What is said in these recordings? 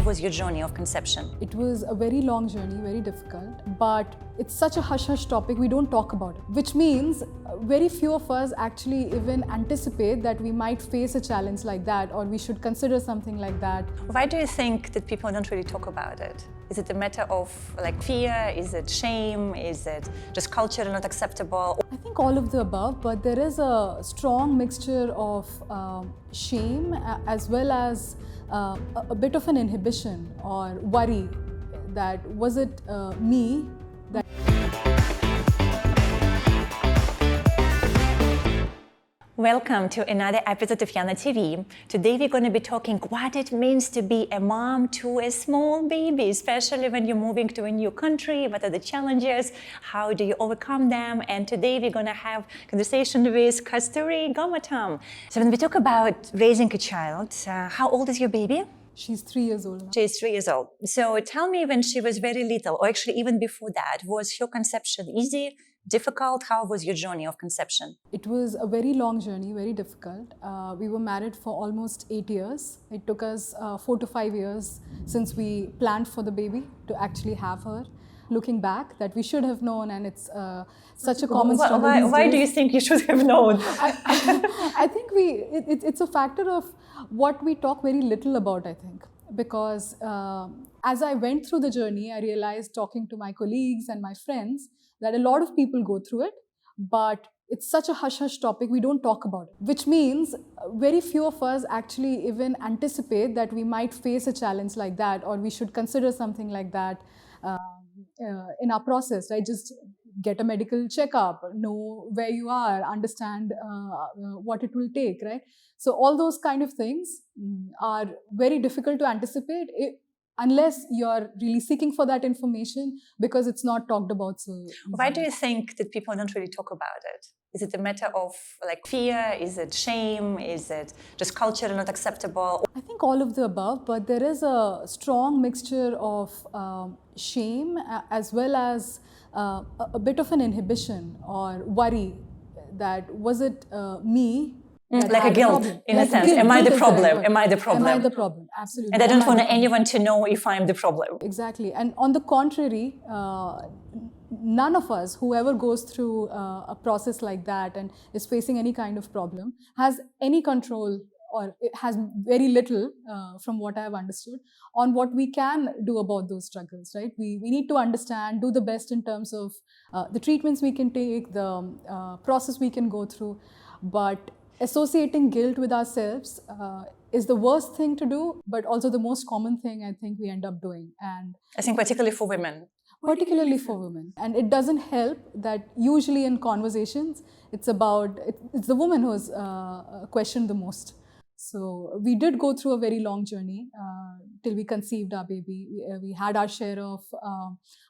how was your journey of conception? It was a very long journey, very difficult, but it's such a hush-hush topic, we don't talk about it, which means very few of us actually even anticipate that we might face a challenge like that, or we should consider something like that. Why do you think that people don't really talk about it? Is it a matter of fear? Is it shame? Is it just culturally not acceptable? I think all of the above, but there is a strong mixture of shame as well as a bit of an inhibition or worry that was it me that. Welcome to another episode of Yana TV. Today we're going to be talking what it means to be a mom to a small baby, especially when you're moving to a new country. What are the challenges? How do you overcome them? And today we're going to have a conversation with Kasturi Gomatham. So when we talk about raising a child, how old is your baby? She's 3 years old now. She's 3 years old. So tell me, when she was very little, or actually even before that, was your conception easy? Difficult? How was your journey of conception? It was a very long journey, very difficult. We were married for almost 8 years. It took us 4 to 5 years since we planned for the baby to actually have her. Looking back, that we should have known, and it's such a common struggle. Why do you think you should have known? I think it's a factor of what we talk very little about, I think. Because as I went through the journey, I realized, talking to my colleagues and my friends, that a lot of people go through it, but it's such a hush-hush topic, we don't talk about it. Which means very few of us actually even anticipate that we might face a challenge like that, or we should consider something like that in our process, right? Just get a medical checkup, know where you are, understand what it will take, right? So all those kind of things are very difficult to anticipate unless you're really seeking for that information, because it's not talked about so easily. Why do you think that people don't really talk about it? Is it a matter of fear? Is it shame? Is it just culturally not acceptable? I think all of the above, but there is a strong mixture of shame as well as a bit of an inhibition or worry that was it me? Like a guilt, in a sense. Am I the problem? Am I the problem? Am I the problem? Absolutely. And I don't want anyone to know if I'm the problem. Exactly. And on the contrary, none of us, whoever goes through a process like that and is facing any kind of problem, has any control, or it has very little, from what I have understood, on what we can do about those struggles, right? We need to understand, do the best in terms of the treatments we can take, the process we can go through. But associating guilt with ourselves is the worst thing to do, but also the most common thing I think we end up doing. And I think particularly for women. Particularly for women. And it doesn't help that usually in conversations, it's the woman who's questioned the most. So we did go through a very long journey till we conceived our baby. We had our share of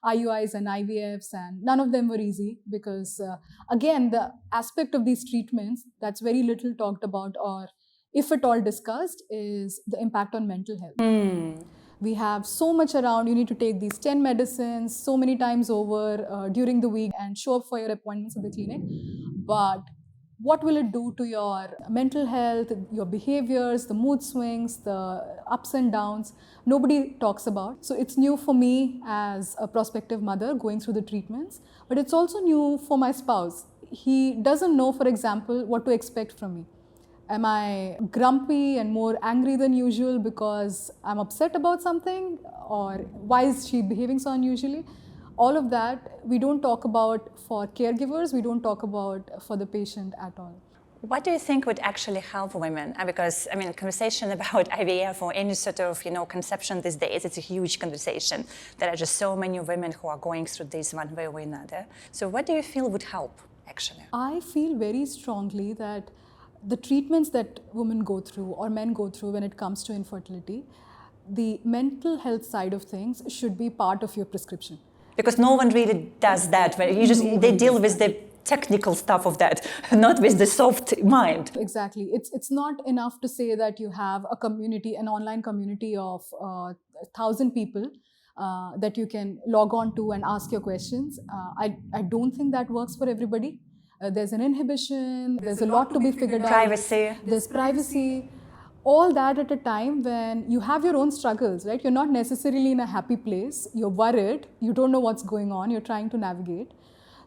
IUIs and IVFs, and none of them were easy because, again, the aspect of these treatments that's very little talked about, or if at all discussed, is the impact on mental health. We have so much around. You need to take these 10 medicines so many times over during the week and show up for your appointments at the clinic. But what will it do to your mental health, your behaviors, the mood swings, the ups and downs? Nobody talks about. So it's new for me as a prospective mother going through the treatments, but it's also new for my spouse. He doesn't know, for example, what to expect from me. Am I grumpy and more angry than usual because I'm upset about something? Or why is she behaving so unusually? All of that we don't talk about for caregivers, we don't talk about for the patient at all. What do you think would actually help women? Because, conversation about IVF or any sort of, conception these days, it's a huge conversation. There are just so many women who are going through this one way or another. So what do you feel would help, actually? I feel very strongly that the treatments that women go through or men go through when it comes to infertility, the mental health side of things should be part of your prescription. Because no one really does that. They deal with the technical stuff of that, not with the soft mind. Exactly. It's not enough to say that you have a community, an online community of 1,000 people that you can log on to and ask your questions. I don't think that works for everybody. There's an inhibition, there's a lot to be figured out. Privacy. There's privacy. all that at a time when you have your own struggles, right? You're not necessarily in a happy place. You're worried. You don't know what's going on. You're trying to navigate.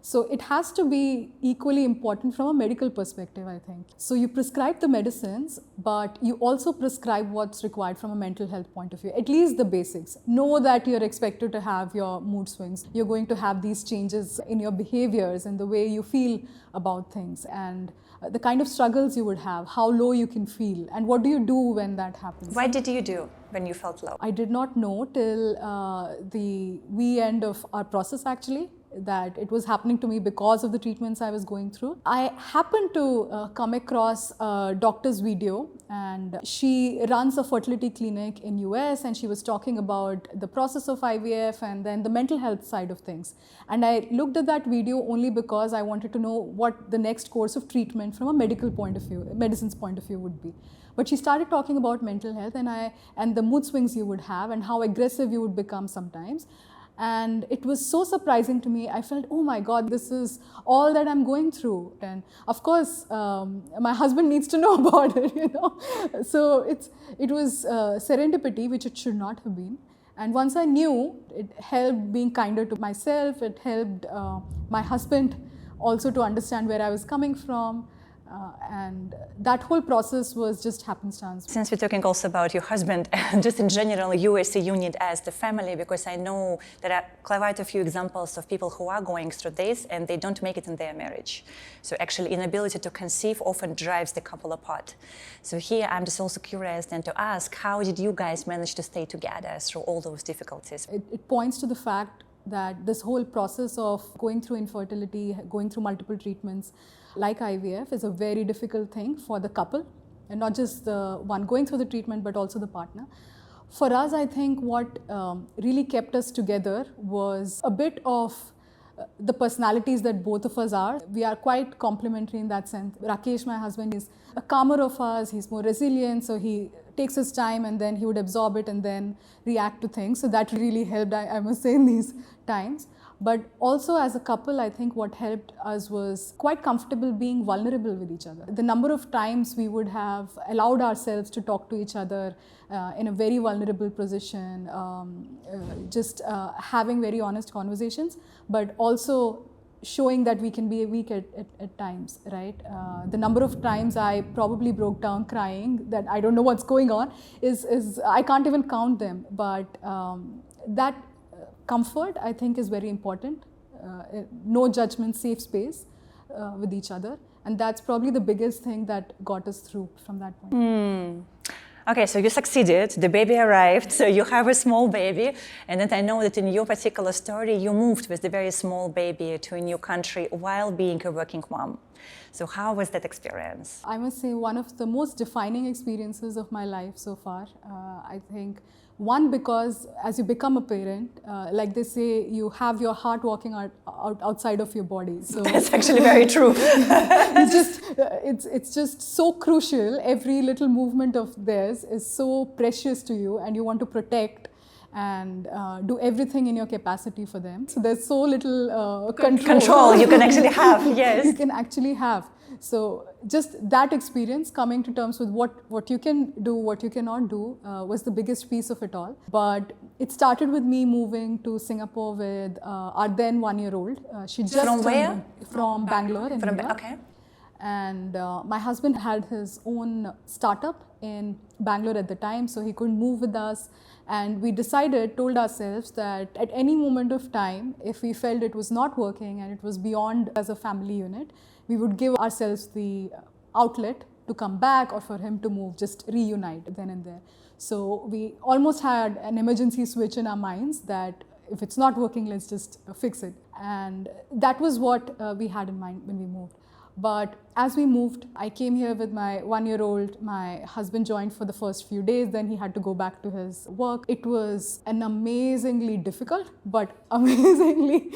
So it has to be equally important from a medical perspective, I think. So you prescribe the medicines, but you also prescribe what's required from a mental health point of view, at least the basics. Know that you're expected to have your mood swings. You're going to have these changes in your behaviors and the way you feel about things, and the kind of struggles you would have, how low you can feel, and what do you do when that happens. What did you do when you felt low? I did not know till the end of our process, actually, that it was happening to me because of the treatments I was going through. I happened to come across a doctor's video, and she runs a fertility clinic in US, and she was talking about the process of IVF and then the mental health side of things. And I looked at that video only because I wanted to know what the next course of treatment from a medical point of view, medicine's point of view would be. But she started talking about mental health and the mood swings you would have and how aggressive you would become sometimes. And it was so surprising to me. I felt, oh my God, this is all that I'm going through. And of course, my husband needs to know about it, you know. So it was serendipity, which it should not have been. And once I knew, it helped being kinder to myself. It helped my husband also to understand where I was coming from. And that whole process was just happenstance. Since we're talking also about your husband, and just in general, you as a unit, as the family, because I know there are quite a few examples of people who are going through this and they don't make it in their marriage. So actually inability to conceive often drives the couple apart. So here I'm just also curious then to ask, how did you guys manage to stay together through all those difficulties? It points to the fact that this whole process of going through infertility, going through multiple treatments, like IVF, is a very difficult thing for the couple, and not just the one going through the treatment, but also the partner. For us, I think what really kept us together was a bit of the personalities that both of us are. We are quite complementary in that sense. Rakesh, my husband, is a calmer of us. He's more resilient, so he takes his time and then he would absorb it and then react to things. So that really helped, I must say, in these times. But also as a couple, I think what helped us was quite comfortable being vulnerable with each other. The number of times we would have allowed ourselves to talk to each other in a very vulnerable position, having very honest conversations, but also showing that we can be weak at times, right? The number of times I probably broke down crying that I don't know what's going on is I can't even count them. But that comfort, I think, is very important. No judgment, safe space with each other. And that's probably the biggest thing that got us through from that point. Okay, so you succeeded, the baby arrived, so you have a small baby, and then I know that in your particular story, you moved with the very small baby to a new country while being a working mom. So how was that experience? I must say, one of the most defining experiences of my life so far. I think, one, because as you become a parent, like they say, you have your heart walking outside of your body. So that's actually very true. It's just so crucial. Every little movement of theirs is so precious to you, and you want to protect and do everything in your capacity for them. So there's so little control you can actually have. Yes, you can actually have. So just that experience, coming to terms with what you can do, what you cannot do, was the biggest piece of it all. But it started with me moving to Singapore with our then 1-year-old. She just from where? From Bangalore in India. Okay. And my husband had his own startup in Bangalore at the time, so he couldn't move with us. And we told ourselves that at any moment of time, if we felt it was not working and it was beyond as a family unit, we would give ourselves the outlet to come back or for him to move, just reunite then and there. So we almost had an emergency switch in our minds that if it's not working, let's just fix it. And that was what we had in mind when we moved. But as we moved, I came here with my 1-year-old. My husband joined for the first few days, then he had to go back to his work. It was an amazingly difficult, but amazingly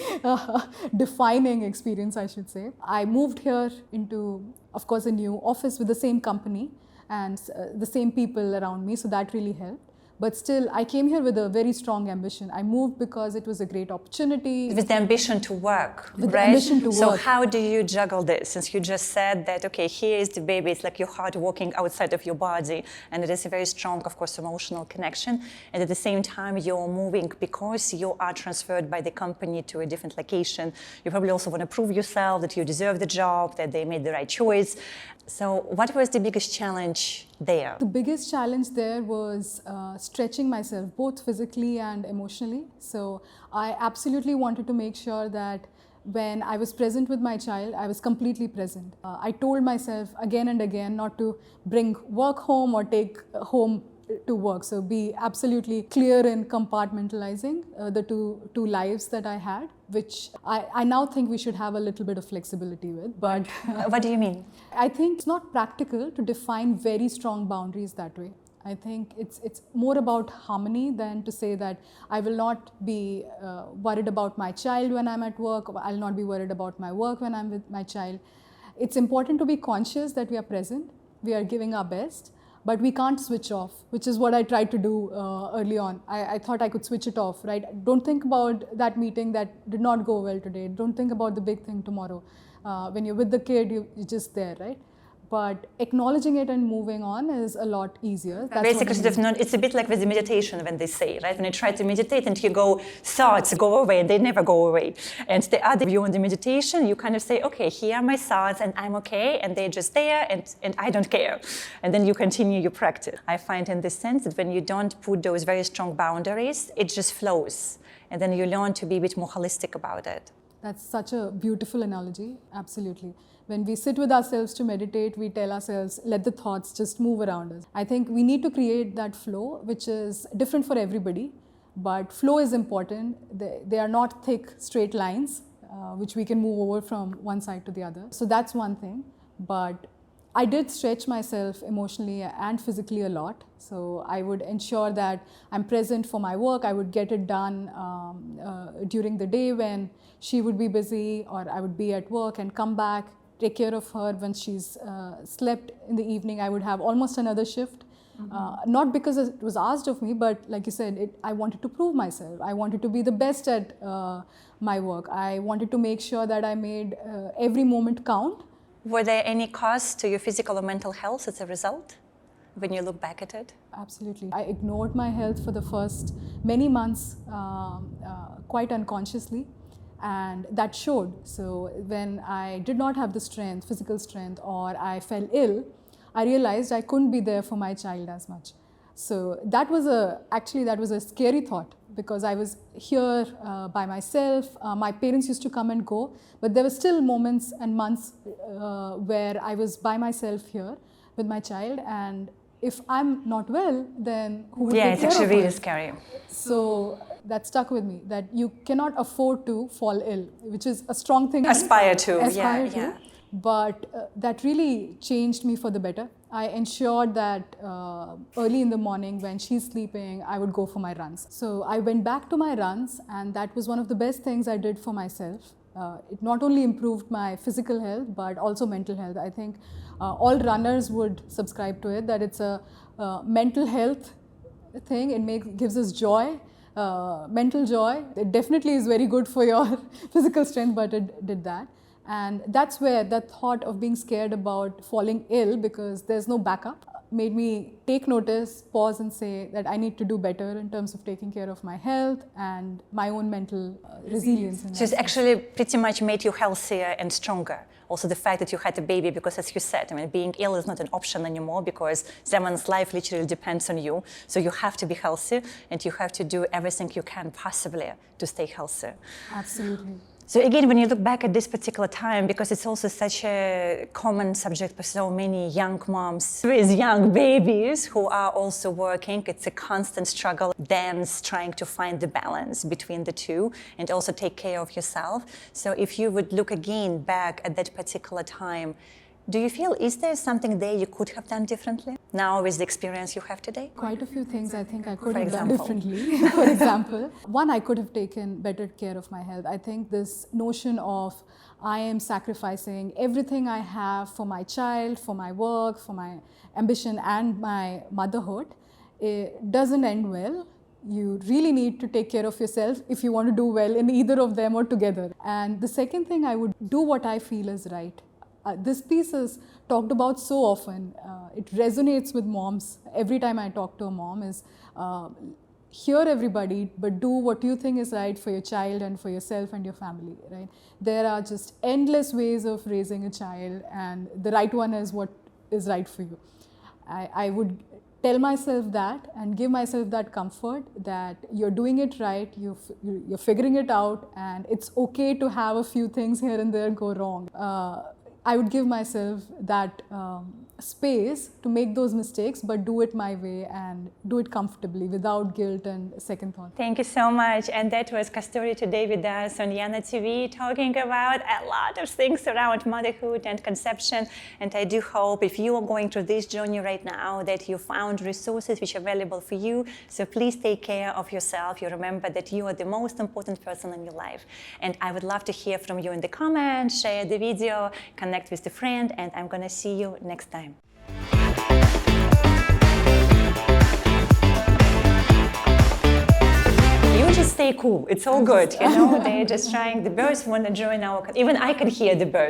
defining experience, I should say. I moved here into, of course, a new office with the same company and the same people around me, so that really helped. But still, I came here with a very strong ambition. I moved because it was a great opportunity. With the ambition to work, With right? the ambition to So work. how do you juggle this? Since you just said that, okay, here is the baby, it's like your heart working outside of your body, and it is a very strong, of course, emotional connection. And at the same time, you're moving because you are transferred by the company to a different location. You probably also want to prove yourself that you deserve the job, that they made the right choice. So what was the biggest challenge there? The biggest challenge there was stretching myself, both physically and emotionally. So I absolutely wanted to make sure that when I was present with my child, I was completely present. I told myself again and again not to bring work home or take home to work. So be absolutely clear in compartmentalizing the two lives that I had, which I now think we should have a little bit of flexibility with. But What do you mean? I think it's not practical to define very strong boundaries that way. I think it's more about harmony than to say that I will not be worried about my child when I'm at work, or I'll not be worried about my work when I'm with my child. It's important to be conscious that we are present, we are giving our best, but we can't switch off, which is what I tried to do early on. I thought I could switch it off, right? Don't think about that meeting that did not go well today. Don't think about the big thing tomorrow. When you're with the kid, you're just there, right? But acknowledging it and moving on is a lot easier. That's Basically, it's a bit like with the meditation when they say, right? When you try to meditate and you go, thoughts go away, and they never go away. And the other view on the meditation, you kind of say, okay, here are my thoughts and I'm okay, and they're just there and I don't care. And then you continue your practice. I find in this sense that when you don't put those very strong boundaries, it just flows. And then you learn to be a bit more holistic about it. That's such a beautiful analogy, absolutely. When we sit with ourselves to meditate, we tell ourselves, let the thoughts just move around us. I think we need to create that flow, which is different for everybody, but flow is important. They are not thick, straight lines, which we can move over from one side to the other. So that's one thing, but I did stretch myself emotionally and physically a lot. So I would ensure that I'm present for my work. I would get it done during the day when she would be busy, or I would be at work and come back, take care of her when she's slept in the evening. I would have almost another shift. Not because it was asked of me, but like you said, I wanted to prove myself. I wanted to be the best at my work. I wanted to make sure that I made every moment count. Were there any costs to your physical or mental health as a result when you look back at it? Absolutely. I ignored my health for the first many months quite unconsciously, and that showed. So when I did not have the strength, physical strength, or I fell ill, I realized I couldn't be there for my child as much. So that was a scary thought, because I was here by myself. My parents used to come and go, but there were still moments and months where I was by myself here with my child, and if I'm not well, then who would take care of her? Yeah, it's actually really scary. So that stuck with me, that you cannot afford to fall ill, which is a strong thing. Aspire to. Yeah. But that really changed me for the better. I ensured that early in the morning when she's sleeping, I would go for my runs. So I went back to my runs, and that was one of the best things I did for myself. It not only improved my physical health, but also mental health. I think all runners would subscribe to it, that it's a mental health thing. It gives us joy, mental joy. It definitely is very good for your physical strength, but it did that. And that's where that thought of being scared about falling ill, because there's no backup, made me take notice, pause and say that I need to do better in terms of taking care of my health and my own mental resilience. So it's actually pretty much made you healthier and stronger. Also the fact that you had a baby, because as you said, I mean, being ill is not an option anymore, because someone's life literally depends on you. So you have to be healthy, and you have to do everything you can possibly to stay healthy. Absolutely. So again, when you look back at this particular time, because it's also such a common subject for so many young moms with young babies who are also working, it's a constant struggle, dance, trying to find the balance between the two and also take care of yourself. So if you would look again back at that particular time, do you feel, is there something there you could have done differently now with the experience you have today? Quite a few things I think I could have done differently. For example, one, I could have taken better care of my health. I think this notion of I am sacrificing everything I have for my child, for my work, for my ambition and my motherhood it doesn't end well. You really need to take care of yourself if you want to do well in either of them or together. And the second thing, I would do what I feel is right. This piece is talked about so often. It resonates with moms. Every time I talk to a mom is, hear everybody, but do what you think is right for your child and for yourself and your family, right? There are just endless ways of raising a child, and the right one is what is right for you. I would tell myself that and give myself that comfort that you're doing it right, you're figuring it out, and it's okay to have a few things here and there go wrong. I would give myself that space to make those mistakes, but do it my way and do it comfortably without guilt and second thought. Thank you so much. And that was Kasturi today with us on Yana TV, talking about a lot of things around motherhood and conception. And I do hope if you are going through this journey right now that you found resources which are valuable for you. So please take care of yourself. You remember that you are the most important person in your life. And I would love to hear from you in the comments, share the video, connect with a friend, and I'm going to see you next time. You just stay cool. It's all good, you know. They're just trying. The birds want to join our. Even I could hear the birds.